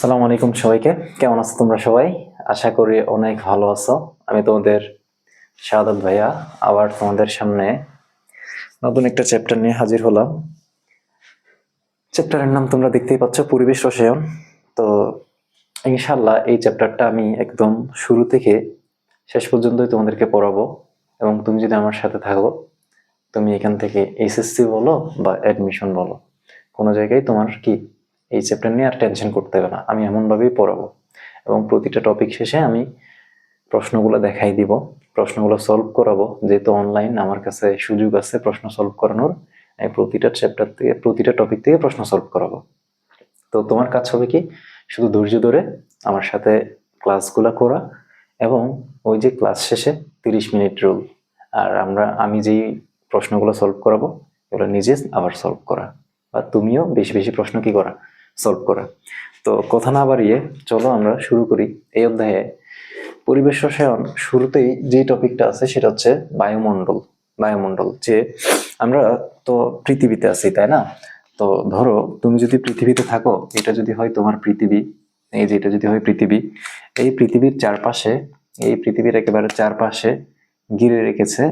আসসালামু আলাইকুম সবাইকে। কেমন আছো তোমরা সবাই? আশা করি অনেক ভালো আছো। আমি তোমাদের শাহাদাত ভাইয়া আবার তোমাদের সামনে নতুন একটা চ্যাপ্টার নিয়ে হাজির হলাম। চ্যাপ্টারের নাম তোমরা দেখতেই পাচ্ছ, পরিবেশ রসায়ন। তো ইনশাআল্লাহ এই চ্যাপ্টারটা আমি একদম শুরু থেকে শেষ পর্যন্তই তোমাদেরকে পড়াবো, এবং তুমি যদি আমার সাথে থাকো, তুমি এখান থেকে এইচএসসি বলো বা অ্যাডমিশন বলো, কোনো জায়গায় তোমার কি এই চ্যাপ্টার নিয়ে আর টেনশন করতে হবে না। আমি এমনভাবেই পড়াবো, এবং প্রতিটা টপিক শেষে আমি প্রশ্নগুলো দেখাই দিব, প্রশ্নগুলো সলভ করাবো। যেহেতু অনলাইন, আমার কাছে সুযোগ আছে প্রশ্ন সলভ করানোর। আমি প্রতিটা চ্যাপ্টার থেকে, প্রতিটা টপিক থেকে প্রশ্ন সলভ করাবো। তো তোমার কাজ হবে কি, শুধু ধৈর্য ধরে আমার সাথে ক্লাসগুলো করা, এবং ওই যে ক্লাস শেষে 30 মিনিট রুল, আর আমি যেই প্রশ্নগুলো সলভ করাবো এগুলো নিজে আবার সলভ করা, বা তুমিও বেশি বেশি প্রশ্ন কি করা, সলভ করা। তো কথা না বাড়িয়ে চলো আমরা শুরু করি। এই অধ্যায়ে পরিবেশ রসায়ন শুরুতেই যে টপিকটা আছে সেটা হচ্ছে বায়ুমণ্ডল। বায়ুমণ্ডল যে আমরা তো পৃথিবীতে আছি, তাই না? তো ধরো তুমি যদি পৃথিবীতে থাকো, এটা যদি হয় তোমার পৃথিবী, এই যে এটা যদি হয় পৃথিবী, এই পৃথিবীর চারপাশে, এই পৃথিবীর একেবারে চারপাশে ঘিরে রেখেছে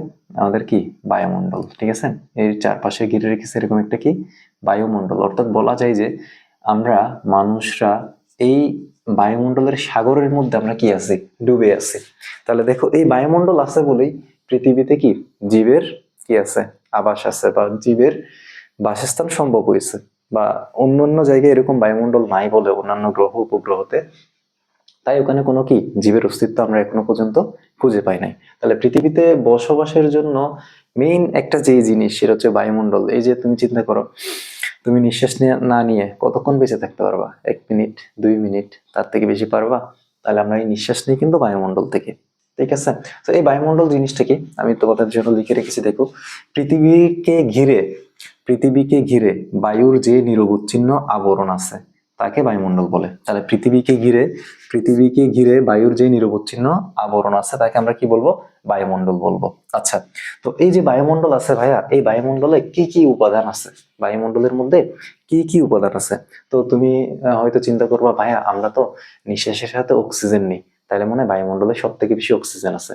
আমাদের কি বায়ুমণ্ডল, ঠিক আছে? এর চারপাশে ঘিরে রেখেছে এরকম একটা কি বায়ুমণ্ডল। অর্থাৎ বলা যায় যে আমরা মানুষরা এই বায়ুমণ্ডলের সাগরের মধ্যে আমরা কি আছি, ডুবে আছি। তাহলে দেখো, এই বায়ুমণ্ডল আছে বলেই পৃথিবীতে কি জীবের কি আছে, আবাস আছে, বা জীবের বাসস্থান সম্ভব হয়েছে। বা অন্যান্য জায়গায় এরকম বায়ুমণ্ডল নাই বলে, অন্যান্য গ্রহ উপগ্রহতে, তাই ওখানে কোনো কি জীবের অস্তিত্ব আমরা এখনো পর্যন্ত খুঁজে পাই নাই। তাহলে পৃথিবীতে বসবাসের জন্য মেইন একটা যে জিনিস সেটা হচ্ছে বায়ুমণ্ডল। এই যে তুমি চিন্তা করো, তুমি নিঃশ্বাস না নিয়ে কতক্ষণ বেঁচে থাকতে পারবা? 1 মিনিট, 2 মিনিট, তার থেকে বেশি পারবা? তাহলে আমরা এই নিঃশ্বাস নিই কিন্তু বায়ুমণ্ডল থেকে, ঠিক আছে? তো এই বায়ুমণ্ডল জিনিসটাকে আমি তোমাদের জন্য লিখে রেখেছি, দেখো। পৃথিবীকে ঘিরে পৃথিবীকে ঘিরে বায়ুর যে নিরবচ্ছিন্ন আবরণ আছে তাকে বায়ুমণ্ডল বলে। তাহলে পৃথিবীকে ঘিরে বায়ুর যে নিরবচ্ছিন্ন আবরণ আছে তাকে আমরা কি বলবো? বায়ুমণ্ডল বলবো। আচ্ছা, তো এই যে বায়ুমণ্ডল আছে ভাইয়া, এই বায়ুমণ্ডলে কি কি উপাদান আছে, বায়ুমণ্ডলের মধ্যে কি কি উপাদান আছে? তো তুমি হয়তো চিন্তা করবা, ভাইয়া আমরা তো নিঃশ্বাসের সাথে অক্সিজেন নিই, তাহলে মনে হয় বায়ুমণ্ডলে সব থেকে বেশি অক্সিজেন আছে।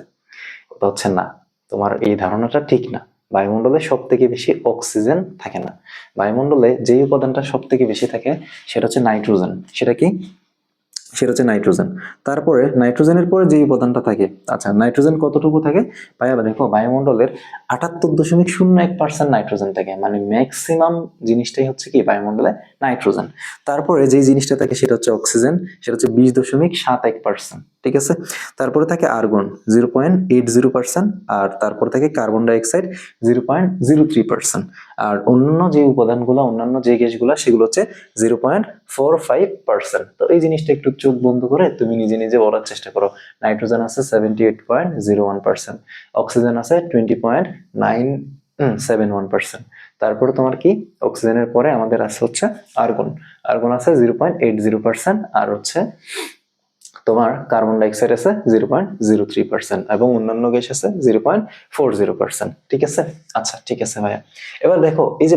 কথা হচ্ছে না, তোমার এই ধারণাটা ঠিক না। বায়ুমণ্ডলে সব থেকে বেশি অক্সিজেন থাকে না। বায়ুমণ্ডলে যেই উপাদানটা সব থেকে বেশি থাকে সেটা হচ্ছে নাইট্রোজেন। সেটা হচ্ছে নাইট্রোজেন। তারপরে নাইট্রোজেনের পরে যে উপাদানটা থাকে, আচ্ছা নাইট্রোজেন কতটুকু থাকে ভাইয়া? দেখো, বায়ুমণ্ডলের 78.01% নাইট্রোজেন থাকে, মানে ম্যাক্সিমাম জিনিসটাই হচ্ছে কি বায়ুমণ্ডলে নাইট্রোজেন। তারপরে যে জিনিসটা থাকে সেটা হচ্ছে অক্সিজেন, সেটা হচ্ছে 20.71%, ঠিক আছে? তারপরে থাকে আর্গন 0.80%, আর তারপর থাকে কার্বন ডাইঅক্সাইড 0.03%। আর অন্যান্য যে গ্যাসগুলো সেগুলো হচ্ছে 0.45%। তো এই জিনিসটা একটু চোখ বন্ধ করে তুমি নিজে নিজে বলার চেষ্টা করো। নাইট্রোজেন আছে 78.01%, অক্সিজেন আছে 20.971%। তারপরে তোমার কি, অক্সিজেনের পরে আমাদের আছে হচ্ছে আর্গন। আর্গন আছে 0.80%, আর হচ্ছে তোমার কার্বন ডাইঅক্সাইড আছে 0.03%, এবং অন্যান্য গ্যাস আছে 0.40%, ঠিক আছে? আচ্ছা, ঠিক আছে ভাইয়া। এবার দেখো, এই যে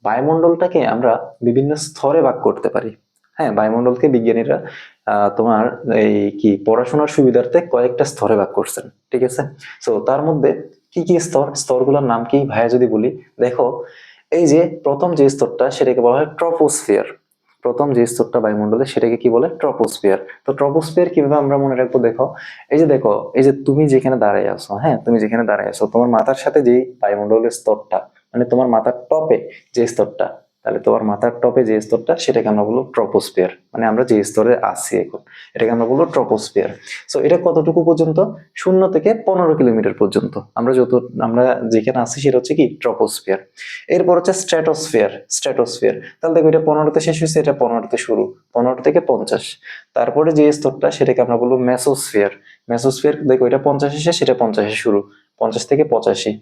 বায়ুমণ্ডলটাকে আমরা বিভিন্ন স্তরে ভাগ করতে পারি। হ্যাঁ, বায়ুমণ্ডলকে বিজ্ঞানীরা তোমার এই কি পড়াশোনার সুবিধার্থে কয়েকটা স্তরে ভাগ করছেন, ঠিক আছে? তো তার মধ্যে কি কি স্তরগুলোর নাম কি ভাইয়া যদি বলি, দেখো, এই যে প্রথম যে স্তরটা সেটাকে বলা হয় ট্রপোস্ফিয়ার। প্রথম যে স্তরটা বায়ুমণ্ডলে সেটাকে কি বলে? ট্রপোস্ফিয়ার। তো ট্রপোস্ফিয়ার কিভাবে আমরা মনে রাখবো? দেখো, এই যে তুমি যেখানে দাঁড়ায় আছো, হ্যাঁ, তুমি যেখানে দাঁড়ায় আছো, তোমার মাথার সাথে যে বায়ুমণ্ডলের স্তরটা, মানে তোমার মাথার টপে যে স্তরটা, তাহলে তোমার মাথার টপে যে স্তরটা সেটাকে আমরা বলবো ট্রপোস্ফিয়ার। মানে আমরা যে স্তরে আছি এখন, এটাকে আমরা বলবো ট্রপোস্ফিয়ার। সো এটা কতটুকু পর্যন্ত? 0 থেকে 15 কিলোমিটার পর্যন্ত আমরা যেখানে আছি সেটা হচ্ছে কি ট্রপোস্ফিয়ার। এরপর হচ্ছে স্ট্র্যাটোস্ফিয়ার। তাহলে দেখো, এটা 15তে শেষ হয়েছে, এটা 15তে শুরু, 15 থেকে 50। তারপরে যে স্তরটা সেটাকে আমরা বলবো মেসোস্ফিয়ার। দেখো, এটা 50 শেষ, এটা 50 শুরু, 50 থেকে 85।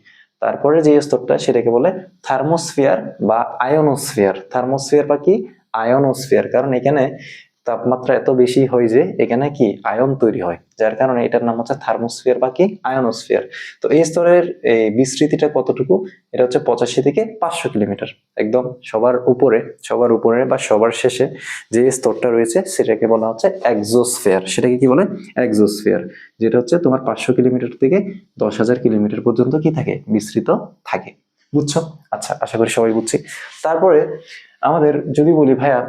তারপরে যে স্তরটা সেটাকে বলে থার্মোস্ফিয়ার বা আয়োনোস্ফিয়ার। থার্মোস্ফিয়ার বা কি আয়োনোস্ফিয়ার, কারণ এখানে তাপমাত্রা এত বেশি হয় যে এখানে কি আয়ন তৈরি হয়, যার কারণে এটার নাম হচ্ছে থার্মোস্ফিয়ার বা কি আয়নোস্ফিয়ার। তো এই স্তরের এই বিস্তৃতিটা কতটুকু? এটা হচ্ছে 85 থেকে 500 কিলোমিটার। একদম সবার উপরে বা সবার শেষে যে স্তরটা রয়েছে সেটাকে বলা হচ্ছে এক্সোস্ফিয়ার। সেটাকে কি বলে? এক্সোস্ফিয়ার। যেটা হচ্ছে তোমার 500 কিলোমিটার থেকে 10,000 কিলোমিটার পর্যন্ত কি থাকে? বিস্তৃত থাকে। বুঝছো? আচ্ছা, আশা করি সবাই বুঝছি। তারপরে আমাদের যদি বলি ভাইয়া,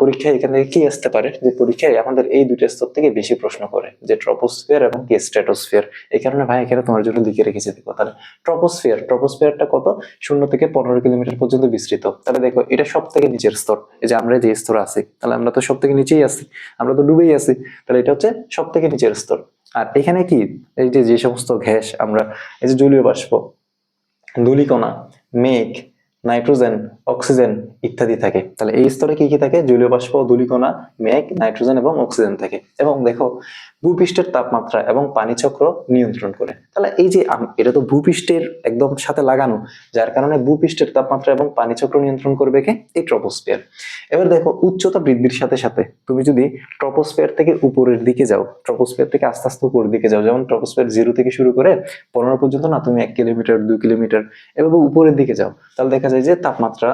পরীক্ষায় এখান থেকে কি আসতে পারে, যে পরীক্ষায় আমাদের এই দুটো স্তর থেকে বেশি প্রশ্ন করে, যে ট্রপোস্ফিয়ার এবং কি স্ট্র্যাটোস্ফিয়ার। এই কারণে ভাই এখানে তোমার জন্য লিখে রেখেছি, দেখো তাহলে ট্রপোস্ফিয়ারটা কত? 0 থেকে 15 কিলোমিটার পর্যন্ত বিস্তৃত। তাহলে দেখো এটা সব থেকে নিচের স্তর। এই যে আমরা যে স্তরে আছি, তাহলে আমরা তো সব থেকে নিচেই আছি, আমরা তো ডুবেই আছি। তাহলে এটা হচ্ছে সব থেকে নিচের স্তর। আর এখানে কি, এই যে যে সমস্ত গ্যাস আমরা, এই যে জলীয় বাষ্প, ধূলিকণা, মেঘ, নাইট্রোজেন, অক্সিজেন ইত্যাদি থাকে। তাহলে এই স্তরে কি কি থাকে? জলীয় বাষ্প, ধূলিকণা, মেঘ, নাইট্রোজেন এবং অক্সিজেন থাকে। এবং দেখো ভূপৃষ্ঠের তাপমাত্রা এবং পানি চক্র নিয়ন্ত্রণ করে। তাহলে এই যে এটা তো ভূপৃষ্ঠের একদম সাথে লাগানো, যার কারণে ভূপৃষ্ঠের তাপমাত্রা এবং পানি চক্র নিয়ন্ত্রণ করবে কে? এই ট্রপোস্ফিয়ার। এবার দেখো উচ্চতা বৃদ্ধির সাথে সাথে তুমি যদি ট্রপোস্ফিয়ার থেকে উপরের দিকে যাও, ট্রপোস্ফিয়ার থেকে আস্তে আস্তে উপরের দিকে যাও, যেমন ট্রপোস্ফিয়ার 0 থেকে শুরু করে 15 পর্যন্ত না, তুমি 1 কিলোমিটার 2 কিলোমিটার এভাবে উপরের দিকে যাও, তাহলে দেখা যায় যে তাপমাত্রা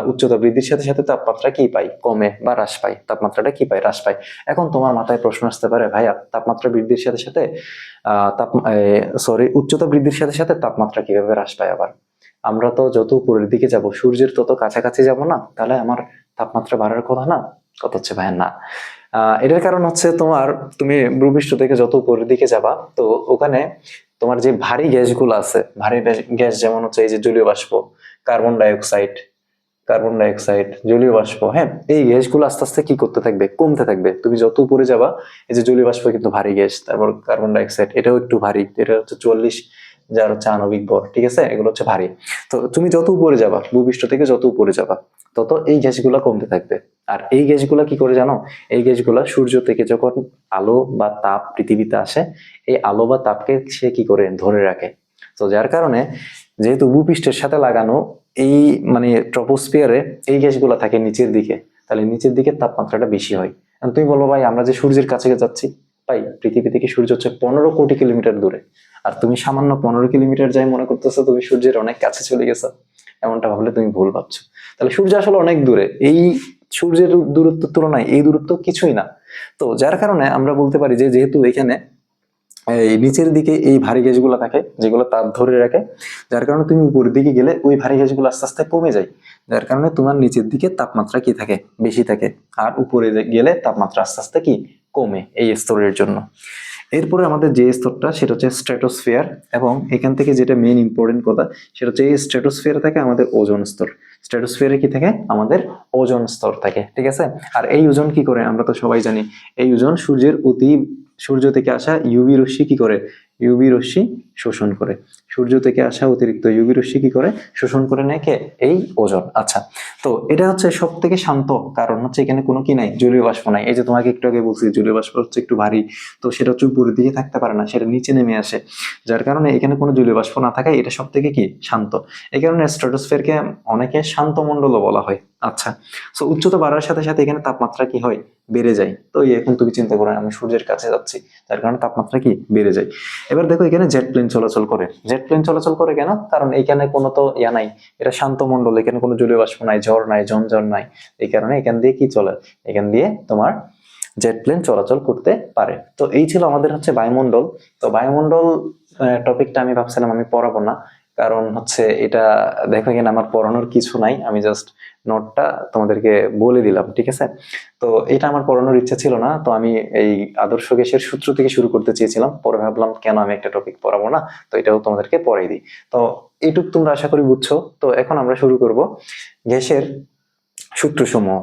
উচ্চতা বৃদ্ধির সাথে সাথে তাপমাত্রা কি পাই? কমে বা হ্রাস পায়। তাপমাত্রাটা কি পায়? হ্রাস পায়। এখন তোমার মাথায় প্রশ্ন আসতে পারে, ভাইয়া তাপমাত্রা বৃদ্ধির সাথে সাথে উচ্চতা বৃদ্ধির সাথে সাথে তাপমাত্রা কিভাবে হ্রাস পায়? আবার আমরা তো যত উপরের দিকে যাব, সূর্যের তত কাছাকাছি যাব না, তাহলে আমার তাপমাত্রা বাড়ার কথা না? কথা হচ্ছে ভাইয়া না। এটার কারণ হচ্ছে তুমি ভূপৃষ্ঠ থেকে যত উপরের দিকে যাবা, তো ওখানে তোমার যে ভারী গ্যাসগুলো আছে, ভারী গ্যাস যেমন হচ্ছে এই যে জলীয় বাষ্প, কার্বন ডাইঅক্সাইড, জলীয় বাষ্প, হ্যাঁ, এই গ্যাসগুলো আস্তে আস্তে কি করতে থাকবে? কমতে থাকবে। তুমি যত উপরে যাবা, এই যে জলীয় বাষ্প কিন্তু ভারী গ্যাস, তারপর কার্বন ডাইঅক্সাইড এটাও একটু ভারী, এটা হচ্ছে 44, যার হচ্ছে আণবিক ভর, ঠিক আছে, এগুলো হচ্ছে ভারী। তো তুমি যত উপরে যাবা, ভূপৃষ্ঠ থেকে যত উপরে যাবা, তত এই গ্যাসগুলো কমতে থাকবে। আর এই গ্যাসগুলা কি করে জানো? এই গ্যাসগুলা সূর্য থেকে যখন আলো বা তাপ পৃথিবীতে আসে, এই আলো বা তাপকে সে কি করে? ধরে রাখে। তো যার কারণে যেহেতু ভূপৃষ্ঠের সাথে লাগানো, এই মানে ট্রপোস্ফিয়ারে এই গ্যাসগুলো থাকে নিচের দিকে, তাহলে নিচের দিকে তাপমাত্রাটা বেশি হয়। এখন তুমি বলো, ভাই আমরা যে সূর্যের কাছে যাচ্ছি, ভাই পৃথিবী থেকে সূর্য হচ্ছে 15 কোটি কিলোমিটার দূরে, আর তুমি সামান্য 15 কিলোমিটার যাই মনে করতেছো তুমি সূর্যের অনেক কাছে চলে গেছো। এমনটা ভাবলে তুমি ভুল ভাবছো। তাহলে সূর্য আসলে অনেক দূরে, এই সূর্যের দূরত্বের তুলনায় এই দূরত্ব কিছুই না। তো যার কারণে আমরা বলতে পারি যে যেহেতু এখানে এই নিচের দিকে এই ভারী গ্যাসগুলো থাকে যেগুলো তাপ ধরে রাখে, যার কারণে তুমি উপরের দিকে গেলে ওই ভারী গ্যাসগুলো আস্তে আস্তে কমে যায়, যার কারণে তোমার নিচের দিকে তাপমাত্রা কি থাকে? বেশি থাকে। আর উপরে গেলে তাপমাত্রা আস্তে আস্তে কি কমে এই স্তরের জন্য। এরপরে আমাদের যে স্তরটা সেটা হচ্ছে স্ট্র্যাটোস্ফিয়ার, এবং এখান থেকে যেটা মেইন ইম্পর্টেন্ট কথা সেটা হচ্ছে এই স্ট্র্যাটোস্ফিয়ারে থাকে আমাদের ওজোন স্তর। স্ট্র্যাটোস্ফিয়ারে কি থাকে? আমাদের ওজোন স্তর থাকে, ঠিক আছে। আর এই ওজোন কি করে? আমরা তো সবাই জানি এই ওজোন সূর্য থেকে আসা ইউভি রশ্মি কি করে? ইউভি রশ্মি শোষণ করে। সূর্য থেকে আসা অতিরিক্ত ইউভি রশ্মি কি করে? শোষণ করে নেয় কে? এই ওজোন। আচ্ছা, তো এটা হচ্ছে সব থেকে শান্ত, কারণ হচ্ছে এখানে কোনো কি নাই? জলীয় বাষ্প নাই। এই যে তোমাকে একটু আগে বলছি জলীয় বাষ্প হচ্ছে একটু ভারী, তো সেটা হচ্ছে উপরের দিকে থাকতে পারে না, সেটা নিচে নেমে আসে, যার কারণে এখানে কোনো জলীয় বাষ্প না থাকায় এটা সব থেকে কি শান্ত। এই কারণে স্ট্র্যাটোস্ফিয়ারকে অনেকে শান্ত মণ্ডলও বলা হয়। আচ্ছা, তো উচ্চতা বাড়ার সাথে সাথে এখানে তাপমাত্রা কি হয়? বেড়ে যায়। তো এখন তুমি চিন্তা করো আমি সূর্যের কাছে যাচ্ছি, যার কারণে তাপমাত্রা কি বেড়ে যায়। এবার দেখো এখানে জেট প্লেন চলাচল করে। জেট প্লেন চলাচল করে কেন? কারণ এখানে কোনো তো নাই, এটা শান্ত মণ্ডল, এখানে কোনো জলীয় বাষ্প নাই, ঝড় নাই, ঝঞ্ঝার নাই। এই কারণে এখান দিয়ে কি চলে? এখান দিয়ে তোমার জেট প্লেন চলাচল করতে পারে। তো এই ছিল আমাদের হচ্ছে বায়ুমণ্ডল। তো বায়ুমণ্ডল টপিকটা আমি ভাবছিলাম আমি পড়াবো না, কারণ হচ্ছে এটা দেখো এখানে আমার পড়ানোর কিছু নাই, আমি জাস্ট নোটটা তোমাদেরকে বলে দিলাম, ঠিক আছে। তো এটা আমার পড়ানোর ইচ্ছা ছিল না, তো আমি এই আদর্শ গ্যাসের সূত্র থেকে শুরু করতে চেয়েছিলাম, পরে ভাবলাম কেন আমি একটা টপিক পড়াবো না, তো এটাও তোমাদেরকে পড়াই দিই। তো এইটুক তোমরা আশা করি বুঝছো। তো এখন আমরা শুরু করব গ্যাসের সূত্রসমূহ।